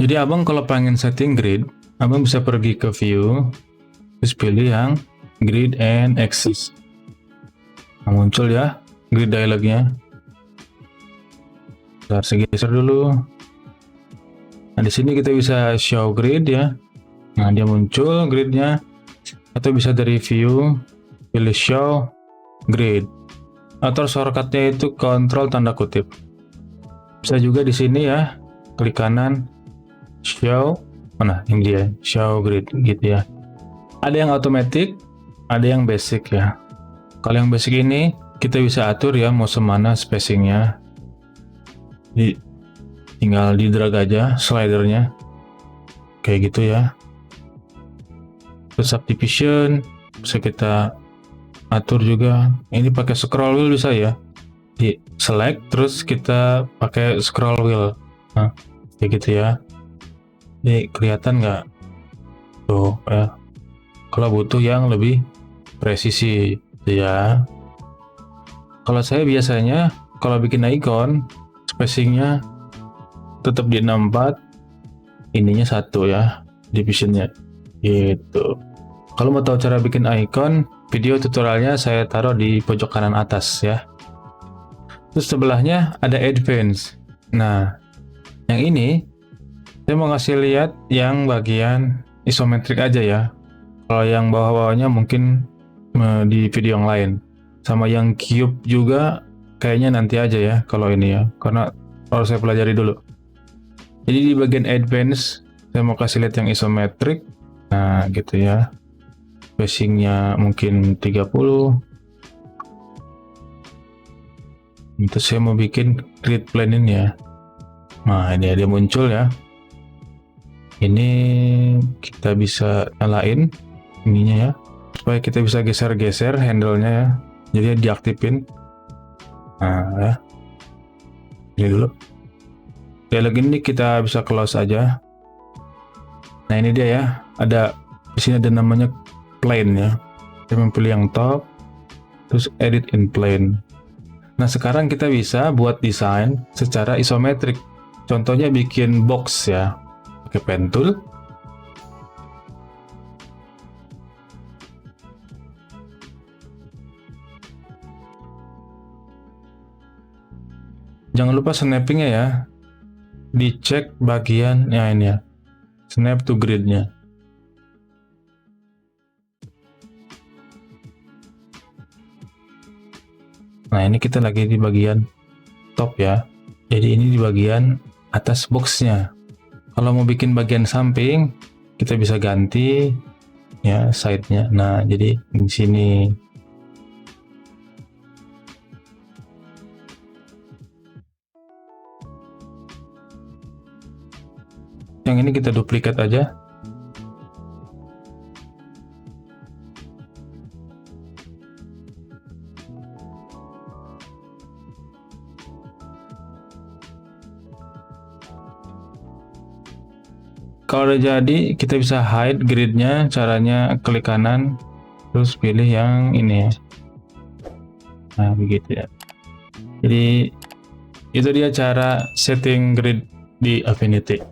Jadi abang kalau pengen setting grid, abang bisa pergi ke view, terus pilih yang grid and axis. Nah, muncul ya grid dialognya. Bentar, saya geser dulu. Nah, di sini kita bisa show grid ya. Nah, dia muncul gridnya. Atau bisa dari view, pilih show grid. Atau shortcutnya itu kontrol tanda kutip. Bisa juga di sini ya, klik kanan, show, mana ini dia, show grid gitu ya. Ada yang automatic, ada yang basic ya. Kalau yang basic ini kita bisa atur ya mau semana spacingnya. Tinggal di drag aja slidernya kayak gitu ya. Terus subdivision bisa kita atur juga. Ini pakai scroll wheel bisa ya. Di select terus kita pakai scroll wheel. Nah, kayak gitu ya. Ini kelihatan nggak? Tuh ya. Kalau butuh yang lebih presisi ya. Kalau saya biasanya kalau bikin icon spacingnya tetap di 64, ininya 1 ya, divisionnya gitu. Kalau mau tahu cara bikin icon, video tutorialnya saya taruh di pojok kanan atas ya. Terus sebelahnya ada advance. Nah, yang ini saya mau ngasih lihat yang bagian isometrik aja ya. Kalau yang bawah-bawahnya mungkin di video yang lain. Sama yang cube juga kayaknya nanti aja ya kalau ini ya, karena harus saya pelajari dulu. Jadi di bagian advance saya mau kasih lihat yang isometrik. Nah gitu ya, spacingnya mungkin 30. Itu saya mau bikin grid plane ini ya. Nah ini dia muncul ya. Ini kita bisa nyalain ininya ya, supaya kita bisa geser-geser handle-nya ya. Jadi diaktifin. Nah ya, ini dulu. Dialog ini kita bisa close aja. Nah ini dia ya, ada di sini ada namanya plane ya. Kita memilih yang top, terus edit in plane. Nah sekarang kita bisa buat desain secara isometrik. Contohnya bikin box ya, pakai pen tool. Jangan lupa snappingnya ya, dicek bagian ya ini ya, snap to gridnya. Nah ini kita lagi di bagian top ya, jadi ini di bagian atas boxnya. Kalau mau bikin bagian samping kita bisa ganti ya side-nya. Nah jadi di sini. Yang ini kita duplikat aja. Kalau udah jadi, kita bisa hide gridnya. Caranya klik kanan, terus pilih yang ini ya. Nah begitu ya. Jadi itu dia cara setting grid di Affinity.